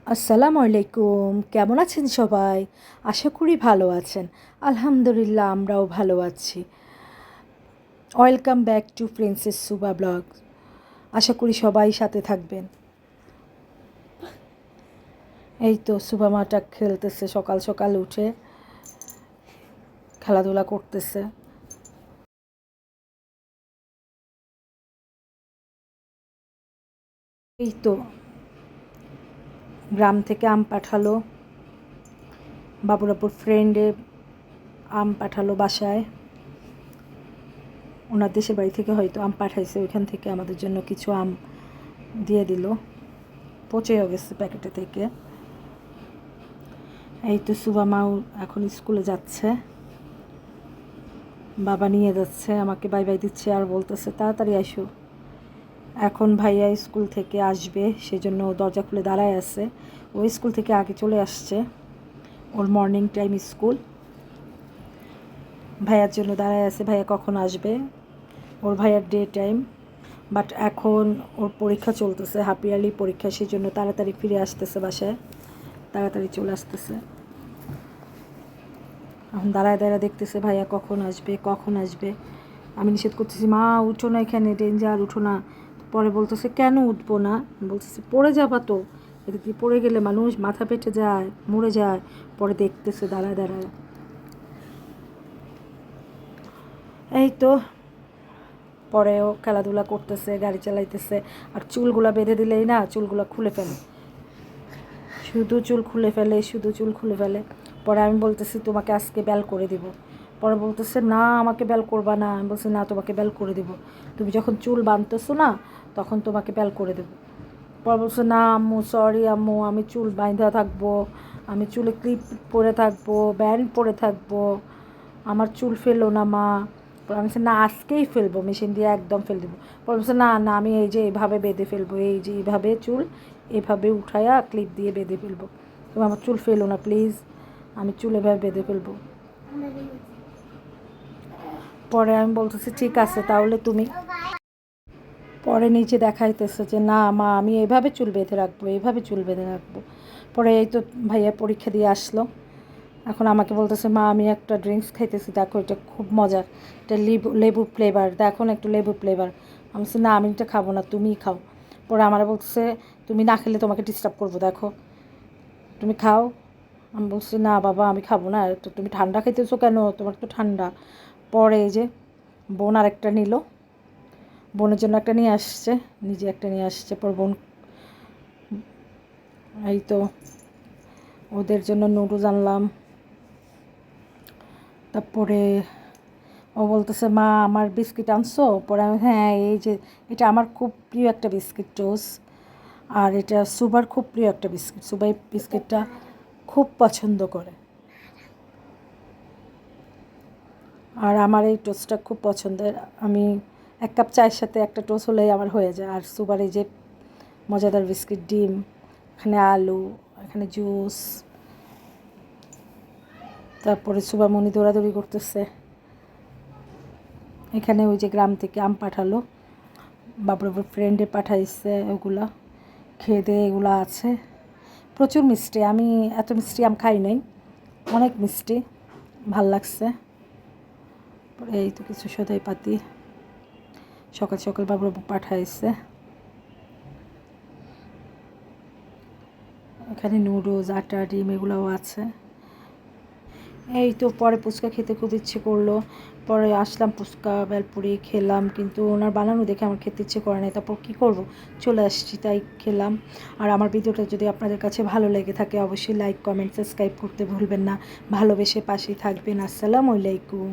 আসসালামু আলাইকুম, কেমন আছেন সবাই? আশা করি ভালো আছেন। আলহামদুলিল্লাহ আমরাও ভালো আছি। Welcome back to Princess Suba blog. আশা করি সবাই সাথে থাকবেন। এই তো সুবা মাটা খেলতেছে, সকাল সকাল উঠে খেলাধুলা করতেছে। এই তো গ্রাম থেকে আম পাঠালো, বাবুরাপুর ফ্রেন্ডে আম পাঠালো বাসায়। ওনার দেশের বাড়ি থেকে হয়তো আম পাঠাইছে, ওইখান থেকে আমাদের জন্য কিছু আম দিয়ে দিল, পচেও গেছে প্যাকেটে থেকে। এই তো সুবা মাও এখন স্কুলে যাচ্ছে, বাবা নিয়ে যাচ্ছে, আমাকে বাই বাই দিচ্ছে আর বলতেছে তাড়াতাড়ি আসো। এখন ভাইয়া স্কুল থেকে আসবে, সেজন্য দরজা খুলে দাঁড়ায় আছে। ও স্কুল থেকে আগে চলে আসছে, ওর মর্নিং টাইম স্কুল। ভাইয়ার জন্য দাঁড়ায় আছে, ভাইয়া কখন আসবে। ওর ভাইয়ার ডে টাইম, বাট এখন ওর পরীক্ষা চলতেছে, হাফ ইয়ারলি পরীক্ষা, সেজন্য তাড়াতাড়ি ফিরে আসতেছে বাসায়, তাড়াতাড়ি চলে আসতেছে। এখন দাঁড়ায় দাঁড়ায় দেখতেছে ভাইয়া কখন আসবে কখন আসবে। আমি নিষেধ করতেছি, মা উঠো না, এখানে ডেঞ্জার, উঠো না। পরে বলতেছে কেন উঠবো না, বলতেছে পড়ে যাবা তো, এদিক দিয়ে পড়ে গেলে মানুষ মাথা পেটে যায়, মরে যায়। পরে দেখতেছে দাঁড়ায় দাঁড়ায়। এই তো পরেও খেলাধুলা করতেছে, গাড়ি চালাইতেছে। আর চুলগুলা বেঁধে দিলেই না, চুলগুলা খুলে ফেলে, শুধু চুল খুলে ফেলে, শুধু চুল খুলে ফেলে। পরে আমি বলতেছি তোমাকে আজকে বেল করে দিব। পরে বলতেছে না আমাকে বেল করবা না। আমি বলছি না, তোমাকে বেল করে দিব, তুমি যখন চুল বাঁধতেছো না তখন তোমাকে বেল করে দেবো। পরে বলছে না আম্মু, সরি আম্মু, আমি চুল বাঁধা থাকবো, আমি চুলে ক্লিপ পরে থাকবো, ব্যান্ড পরে থাকবো, আমার চুল ফেলো না মা। পরে আমি বলছি না আজকেই ফেলবো, মেশিন দিয়ে একদম ফেল দেবো। পরে বলছে না না, আমি এই যে এইভাবে বেঁধে ফেলবো, এই যে এইভাবে চুল এভাবে উঠায়া ক্লিপ দিয়ে বেঁধে ফেলবো, তুমি আমার চুল ফেলো না প্লিজ, আমি চুল এভাবে বেঁধে ফেলবো। পরে আমি বলতেছি ঠিক আছে তাহলে তুমি। পরে নিচে দেখাইতেছে যে না মা, আমি এইভাবে চুল বেঁধে রাখবো, এইভাবে চুল বেঁধে রাখবো। পরে এই তো ভাইয়া পরীক্ষা দিয়ে আসলো, এখন আমাকে বলতেছে মা আমি একটা ড্রিঙ্কস খাইতেছি, দেখো এটা খুব মজার, এটা লেবু ফ্লেভার, দেখো না একটু লেবু ফ্লেভার। আমি বলছি না আমি এটা খাবো না, তুমিই খাও। পরে আমার বলতেছে তুমি না খেলে তোমাকে ডিস্টার্ব করবো, দেখো তুমি খাও। আমি বলছি না বাবা আমি খাবো না, তো তুমি ঠান্ডা খাইতেছো কেন, তোমার তো ঠান্ডা। পরে এই যে বোন আরেকটা নিল, বোনের জন্য একটা নিয়ে আসছে, নিজে একটা নিয়ে আসছে। পর বোন এই তো ওদের জন্য নুডলস আনলাম। তারপরে ও বলতেছে মা আমার বিস্কিট আনছো। পরে আমি হ্যাঁ এই যে এটা আমার খুব প্রিয় একটা বিস্কিট টোস্ট, আর এটা সুবার খুব প্রিয় একটা বিস্কিট, সুবাই বিস্কিটটা খুব পছন্দ করে। আর আমার এই টোস্টটা খুব পছন্দের, আমি এক কাপ চায়ের সাথে একটা টোস্ট হলেই আমার হয়ে যায়। আর সুবার এই যে মজাদার বিস্কিট, ডিম, এখানে আলু, এখানে জুস। তারপরে সুবামণি দৌড়াদৌড়ি করতেছে। এখানে ওই যে গ্রাম থেকে আম পাঠালো, বাবুর ফ্রেন্ডে পাঠাইছে, ওগুলা খেয়ে দিয়ে এগুলো আছে। প্রচুর মিষ্টি, আমি এত মিষ্টি আম খাই নাই, অনেক মিষ্টি, ভাল লাগছে। এই তো কিছু সদাই পাতি সকাল সকাল বাবুর পাঠাইছে। এখানে নুডলস, আটা, ডিম এগুলোও আছে। এই তো পরে ফুচকা খেতে খুব ইচ্ছে করলো, পরে আসলাম ফুচকা বেলপুরি খেলাম, কিন্তু ওনার বানানো দেখে আমার খেতে ইচ্ছে করে নাই। তারপর কী করব, চলে আসছি তাই খেলাম। আর আমার ভিডিওটা যদি আপনাদের কাছে ভালো লেগে থাকে অবশ্যই লাইক কমেন্ট সাবস্ক্রাইব করতে ভুলবেন না, ভালোবেসে পাশেই থাকবেন। আসসালামু আলাইকুম।